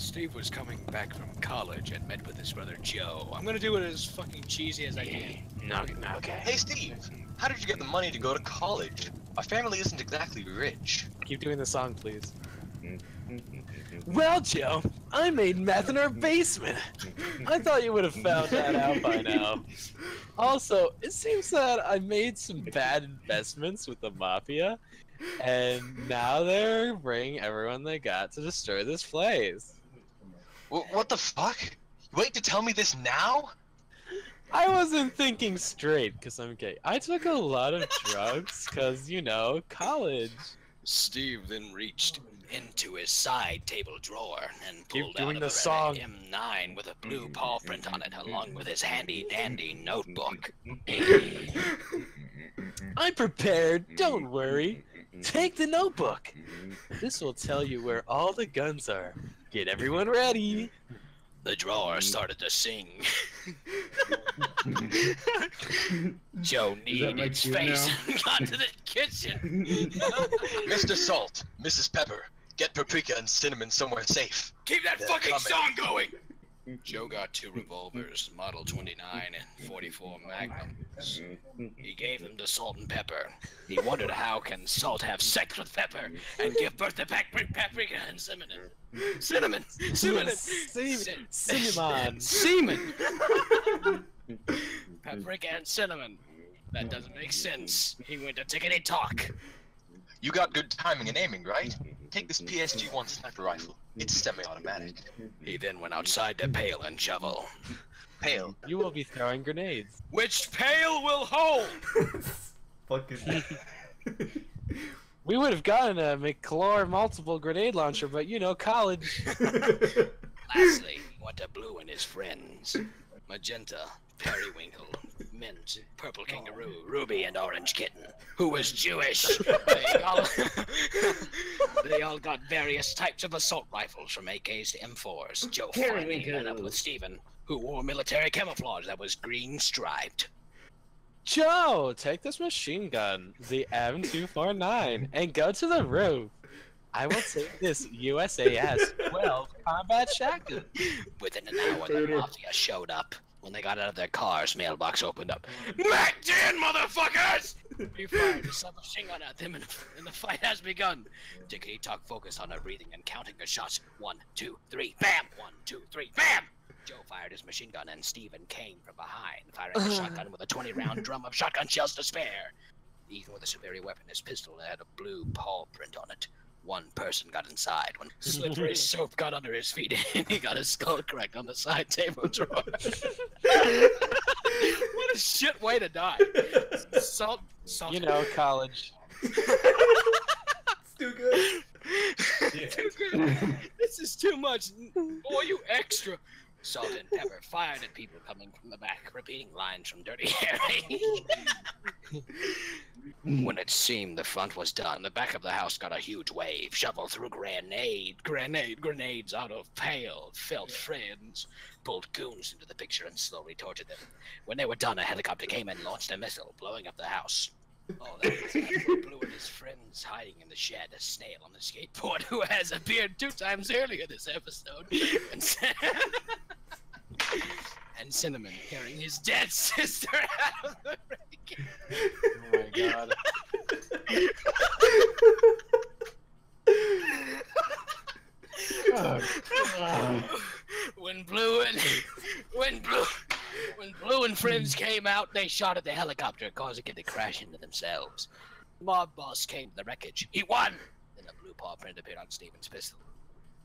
Steve was coming back from college and met with his brother Joe. I'm gonna do it as fucking cheesy as I can. No, okay. Hey Steve, how did you get the money to go to college? Our family isn't exactly rich. Keep doing the song, please. Well, Joe, I made meth in our basement. I thought you would have found that out by now. Also, it seems that I made some bad investments with the Mafia, and now they're bringing everyone they got to destroy this place. What the fuck? You wait to tell me this now? I wasn't thinking straight, because I'm gay. I took a lot of drugs, because, you know, college. Steve then reached into his side table drawer and pulled doing out the a song. M9 with a blue paw print on it, along with his handy-dandy notebook. I'm prepared, don't worry. Take the notebook. This will tell you where all the guns are. Get everyone ready. The drawer started to sing. Joe kneed its face and got to the kitchen. Mr. Salt, Mrs. Pepper, get paprika and cinnamon somewhere safe. Keep that They're fucking coming. song going! Joe got 2 revolvers, Model 29 and 44 Magnums. He gave them to Salt and Pepper. He wondered how can Salt have sex with Pepper and give birth to paprika and cinnamon. Cinnamon! Cinnamon! Cinnamon. Semen! Paprika and cinnamon. That doesn't make sense. He went to tickety talk. You got good timing and aiming, right? Take this PSG-1 sniper rifle. It's semi-automatic. He then went outside to pail and shovel. Pail. You will be throwing grenades. Which pail will hold? Fucking. We would have gotten a McClure multiple grenade launcher, but you know, college. Lastly, he went to Blue and his friends. Magenta, Periwinkle, Mint, Purple Kangaroo, Ruby, and Orange Kitten, who was Jewish. They all got various types of assault rifles from AKs to M4s. Joe finally met up with Steven, who wore military camouflage that was green striped. Joe, take this machine gun, the M249, and go to the roof. I will take this USAS 12 combat shotgun. Within an hour, the Mafia showed up. When they got out of their cars, mailbox opened up. Mac 10, motherfuckers! He fired a submachine gun at them, and the fight has begun. Tickety Talk focused on her breathing and counting her shots. 1, 2, 3, bam! 1, 2, 3, bam! Joe fired his machine gun, and Steven came from behind, firing a shotgun with a 20-round drum of shotgun shells to spare. Even with a superior weapon, his pistol had a blue paw print on it. One person got inside when slippery soap got under his feet and he got his skull cracked on the side table drawer. What a shit way to die. Salt. You know, college. It's too good. Too good. This is too much. Boy, you extra. Salt and Pepper fired at people coming from the back, repeating lines from Dirty Harry. When it seemed the front was done, the back of the house got a huge wave. Shovel threw grenades out of pail, felt friends, pulled goons into the picture and slowly tortured them. When they were done, a helicopter came and launched a missile, blowing up the house. Oh, that was Blue and his friends hiding in the shed, a snail on the skateboard who has appeared 2 times earlier this episode. And Cinnamon carrying his dead sister out of the wreckage. Oh my god. When Blue and friends came out, they shot at the helicopter, causing it to crash into themselves. The mob boss came to the wreckage. He won! Then a blue paw print appeared on Steven's pistol.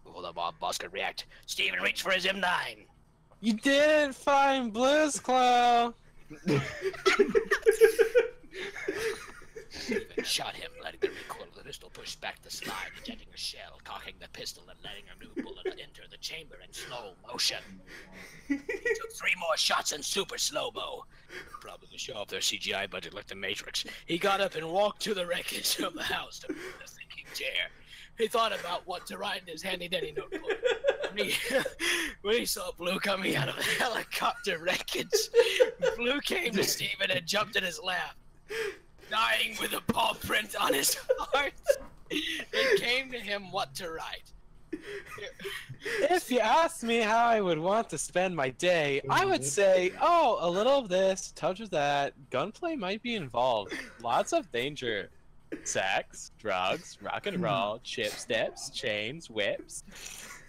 Before the mob boss could react, Steven reached for his M9. You didn't find Blue's Clue. Steven shot him, letting the recoil of the pistol push back the slide, ejecting a shell, cocking the pistol, and letting a new bullet enter the chamber in slow motion. He took 3 more shots in super slow-mo. Probably to show off their CGI budget like the Matrix. He got up and walked to the wreckage of the house to move the thinking chair. He thought about what to write in his handy-dandy notebook. When he saw Blue coming out of the helicopter wreckage, Blue came to Steven and jumped in his lap, dying with a paw print on his heart. It came to him what to write. If you asked me how I would want to spend my day, I would say, oh, a little of this, touch of that. Gunplay might be involved. Lots of danger. Sex, drugs, rock and roll, chip steps, chains, whips.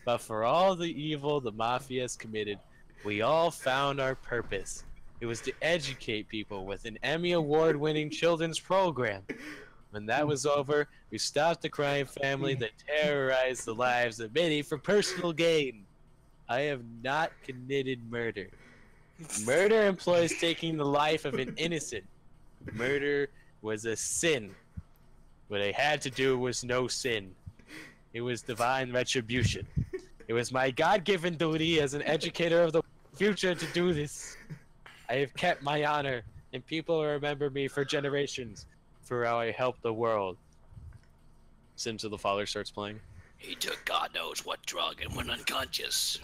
But for all the evil the Mafia has committed, we all found our purpose. It was to educate people with an Emmy Award-winning children's program. When that was over, we stopped the crime family that terrorized the lives of many for personal gain. I have not committed murder. Murder implies taking the life of an innocent. Murder was a sin. What I had to do was no sin. It was divine retribution. It was my God-given duty as an educator of the future to do this. I have kept my honor, and people will remember me for generations for how I helped the world. Sims of the Father starts playing. He took God knows what drug and went unconscious.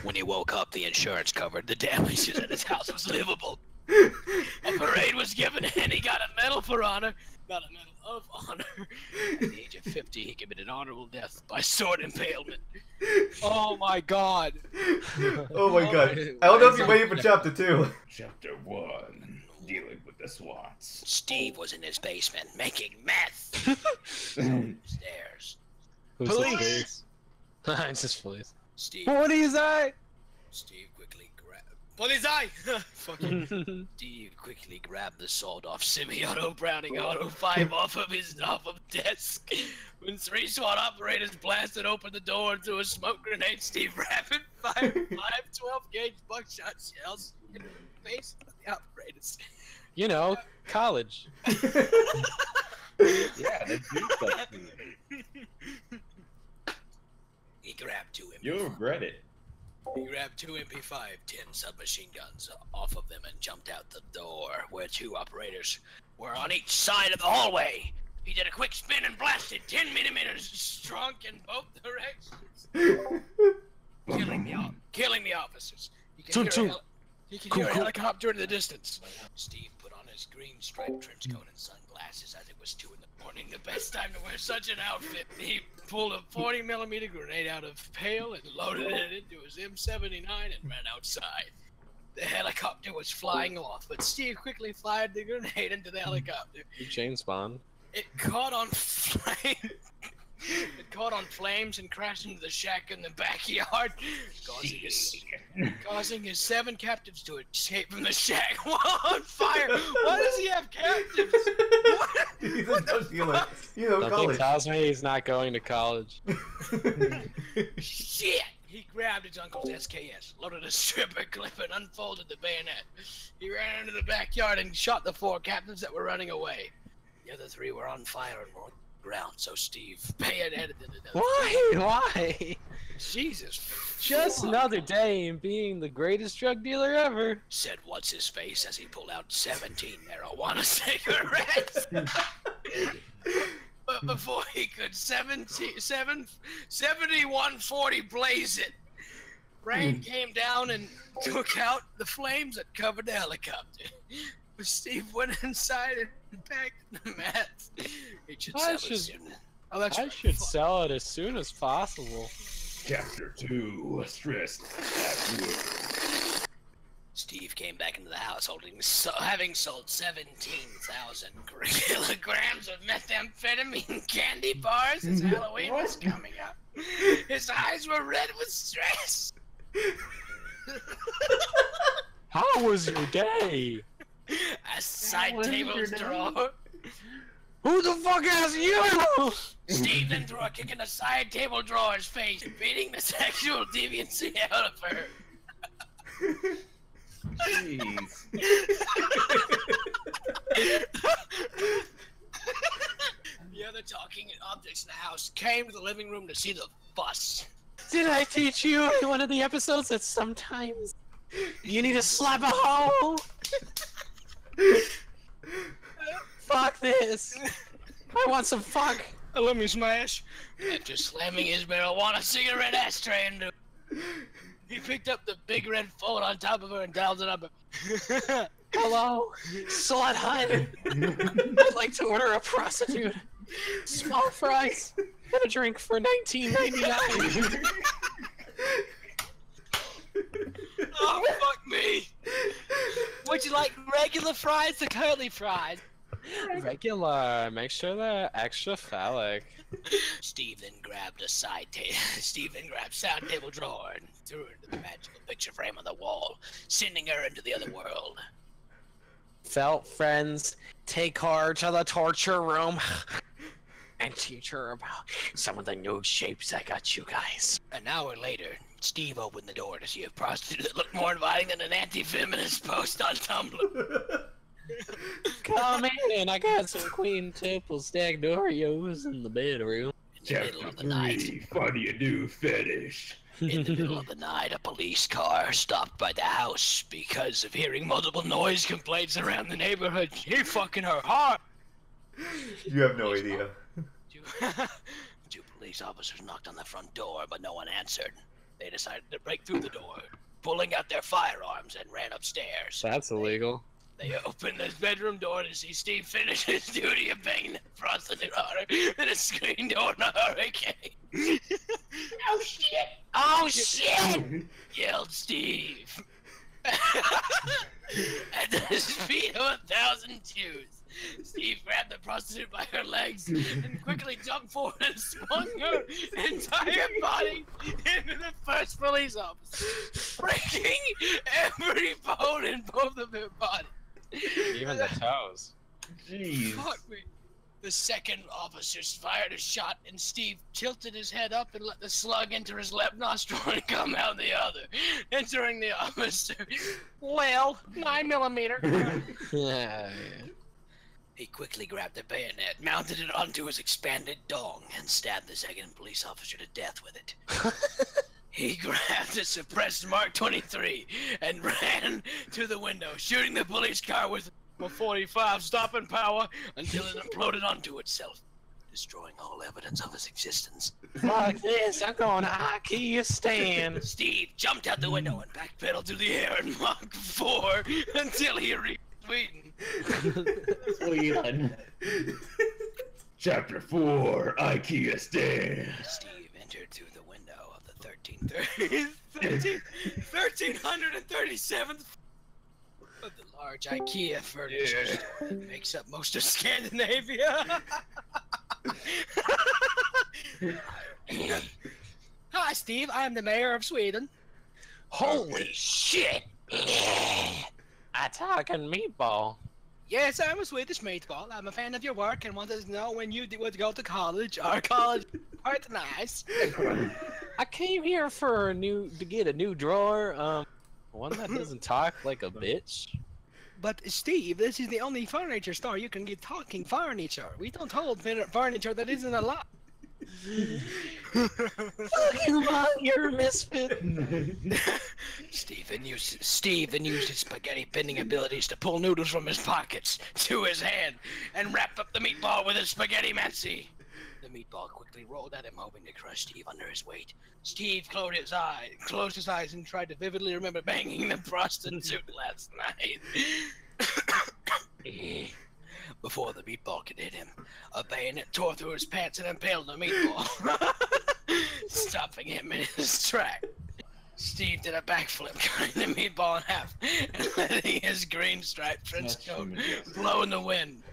When he woke up, the insurance covered the damages and his house was livable. A parade was given and he got a medal for honor. Not a medal of honor. At the age of 50, he committed honorable death by sword impalement. Oh my god. Oh my god. I don't know if you're waiting for chapter 2. Chapter 1. Dealing with the SWATs. Steve was in his basement making meth. Stairs. Who's Police! It's just police. Steve. What is that? Steve quickly grabbed. Police! Fucking. Steve quickly grabbed the sawed-off semi-auto Browning Auto 5 off of desk. When 3 SWAT operators blasted open the door and threw a smoke grenade, Steve rapid-fire 12-gauge buckshot shells in the face of the operators. You know, college. Yeah, that's good stuff. He grabbed 2 MP5. You'll regret it. He grabbed 2 MP5 10 submachine guns off of them and jumped out the door, where 2 operators were on each side of the hallway. He did a quick spin and blasted 10 millimeters strong in both directions, killing the officers. You can hear a helicopter in the distance. Steve put on his green striped trench coat and sunglasses as it was 2 in the morning. The best time to wear such an outfit. He pulled a 40mm grenade out of pail and loaded it into his M79 and ran outside. The helicopter was flying off, but Steve quickly fired the grenade into the helicopter. You chain spawn. It caught on flame. It caught on flames and crashed into the shack in the backyard, causing his 7 captives to escape from the shack while on fire. Why does he have captives? He just does feel like, you know, Something college. tells me he's not going to college. Shit! He grabbed his uncle's SKS, loaded a stripper clip, and unfolded the bayonet. He ran into the backyard and shot the 4 captives that were running away. The other 3 were on fire and were on the ground, so Steve bayoneted the Why? Jesus. Just fuck. another day in being the greatest drug dealer ever. Said what's his face as he pulled out 17 marijuana cigarettes. But before he could 7140 blaze it, rain came down and took out the flames that covered the helicopter. Steve went inside and packed the meth. He should sell it soon. Oh, that's I right. should Fuck. sell it as soon as possible. Chapter 2. Stressed at work. Steve came back into the house having sold 17,000 kilograms of methamphetamine candy bars as Halloween was coming up. His eyes were red with stress. How was your day? A side table's drawer. Who the fuck asked you? Steve then threw a kick in the side table drawer's face, beating the sexual deviancy out of her. Jeez. The other talking objects in the house came to the living room to see the fuss. Did I teach you in one of the episodes that sometimes you need to slap a hole? Fuck this. I want some fuck. Let me smash. After slamming his marijuana cigarette ashtray into it, he picked up the big red phone on top of her and dialed it up. Hello, slut hut. I'd like to order a prostitute. Small fries and a drink for $19.99. Oh, fuck me! Would you like regular fries or curly fries? Regular. Make sure they're extra phallic. Steve then grabbed a side table drawer and threw it into the magical picture frame on the wall, sending her into the other world. Felt friends, take her to the torture room and teach her about some of the new shapes I got you guys. An hour later, Steve opened the door to see a prostitute that looked more inviting than an anti-feminist post on Tumblr. Come in, I got some quintuple stacked Oreos in the bedroom. In the middle of the night, Funny a new fetish. in the middle of the night, a police car stopped by the house because of hearing multiple noise complaints around the neighborhood. He fucking her hard. You have no idea. Two police officers knocked on the front door, but no one answered. They decided to break through the door, pulling out their firearms, and ran upstairs. That's illegal. They opened his bedroom door to see Steve finish his duty of banging the prostitute on her and a screen door in a hurricane. Oh shit! Oh shit! Yelled Steve. At the speed of 1,000 Jews, Steve grabbed the prostitute by her legs and quickly jumped forward and swung her entire body into the first police officer, breaking every bone in both of their bodies. Even the toes. Jeez. Fuck me. The second officer fired a shot, and Steve tilted his head up and let the slug enter his left nostril and come out the other, entering the officer. Well, 9mm. Yeah. He quickly grabbed a bayonet, mounted it onto his expanded dong, and stabbed the second police officer to death with it. He grabbed a suppressed Mark 23 and ran to the window, shooting the police car with a .45 stopping power until it imploded onto itself, destroying all evidence of his existence. Fuck this, I'm going to IKEA stand. Steve jumped out the window and backpedaled through the air in Mach 4 until he reached Sweden. Sweden. Chapter 4, IKEA stand. Steve entered through the window of the 1337th of the large IKEA furniture store that makes up most of Scandinavia. Hi, Steve. I am the mayor of Sweden. Holy shit! I talking meatball. Yes, I'm a Swedish meatball. I'm a fan of your work and wanted to know when you would go to college. Our college is quite nice. I came here for to get a new drawer. One that doesn't talk like a bitch. But Steve, this is the only furniture store you can get talking furniture. We don't hold furniture that isn't a lot. You're a misfit. Steve then used his spaghetti bending abilities to pull noodles from his pockets to his hand and wrap up the meatball with his spaghetti mancy. The meatball quickly rolled at him, hoping to crush Steve under his weight. Steve closed his eyes, and tried to vividly remember banging the prostitute last night. Before the meatball could hit him, a bayonet tore through his pants and impaled the meatball, stopping him in his track. Steve did a backflip, cutting the meatball in half and letting his green striped trench coat blow in the wind.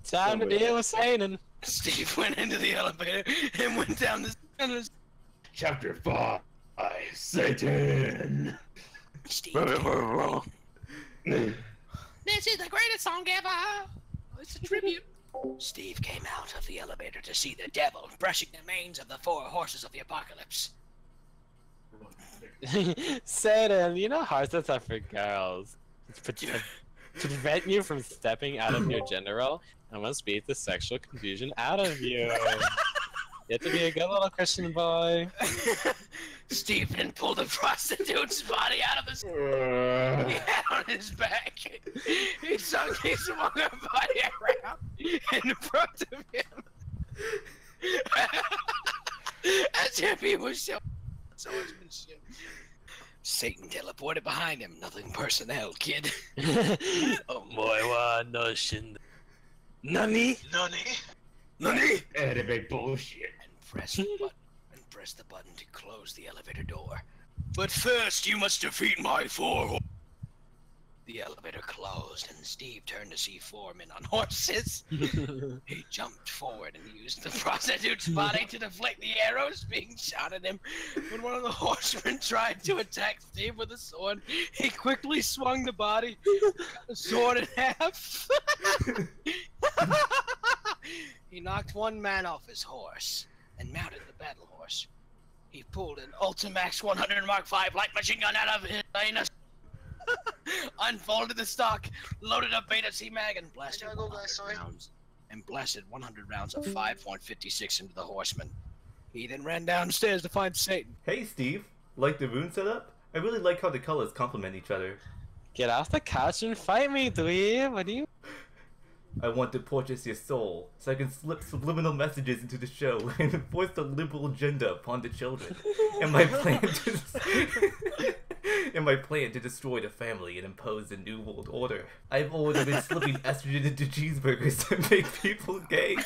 Time to deal with Satan. Steve went into the elevator and went down the stairs. Chapter 5, Satan. Steve This is the greatest song ever! It's a tribute. Steve came out of the elevator to see the devil brushing the manes of the 4 horses of the apocalypse. Satan, you know horses are for girls. To prevent you from stepping out of your gender role, I must beat the sexual confusion out of you. You have to be a good little Christian boy. Steve then pulled the prostitute's body out of his he had on his back. He swung her body around in front of him. As if he was showing swordsmanship. Satan teleported behind him. Nothing personnel, kid. Oh boy, what notion. Nani? Nani? Anime bullshit. And press the button. And press the button to close the elevator door. But first, you must defeat my 4 The elevator closed, and Steve turned to see 4 men on horses. He jumped forward and used the prostitute's body to deflect the arrows being shot at him. When one of the horsemen tried to attack Steve with a sword, he quickly swung the body, cut the sword in half. He knocked one man off his horse and mounted the battle horse. He pulled an Ultimax 100 Mark V light machine gun out of his anus. Unfolded the stock, loaded up Beta C mag, and blasted 100 rounds. And blasted 100 rounds of 5.56 into the horseman. He then ran downstairs to find Satan. Hey Steve, like the rune setup? I really like how the colors complement each other. Get off the couch and fight me, dweeb. What do you? I want to purchase your soul, so I can slip subliminal messages into the show and enforce the liberal agenda upon the children. And my plan to destroy the family and impose a new world order. I've already been slipping estrogen into cheeseburgers to make people gay.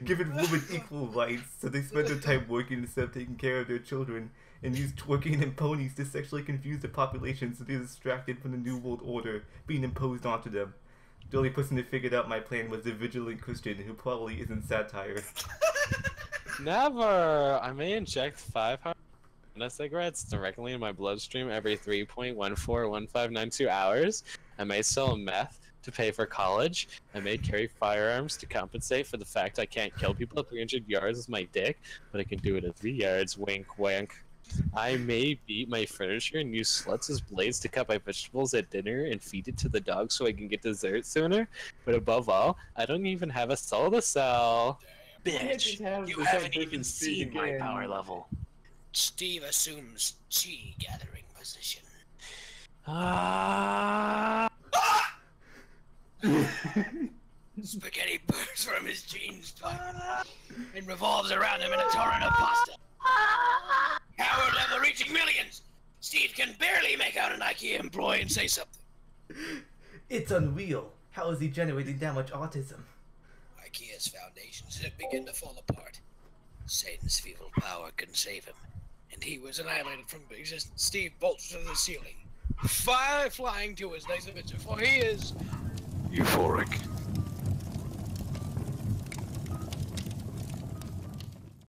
Giving women equal rights, so they spend their time working instead of taking care of their children, and use twerking and ponies to sexually confuse the population so they're distracted from the New World Order being imposed onto them. The only person who figured out my plan was the vigilant Christian, who probably isn't satire. Never! I may inject 500 cigarettes directly in my bloodstream every 3.141592 hours. I may sell meth to pay for college. I may carry firearms to compensate for the fact I can't kill people at 300 yards with my dick, but I can do it at 3 yards, wink wink. I may beat my furniture and use sluts as blades to cut my vegetables at dinner and feed it to the dog so I can get dessert sooner. But above all, I don't even have a soul to sell. Bitch, you haven't even seen my power level. Steve assumes chi gathering position. Spaghetti bursts from his jeans pocket and revolves around him in a torrent of pasta. Power level reaching millions! Steve can barely make out an IKEA employee and say something. It's unreal. How is he generating that much autism? IKEA's foundations have begun to fall apart. Satan's feeble power couldn't save him, and he was annihilated from existence. Steve bolts to the ceiling, flying to his next adventure, for he is euphoric.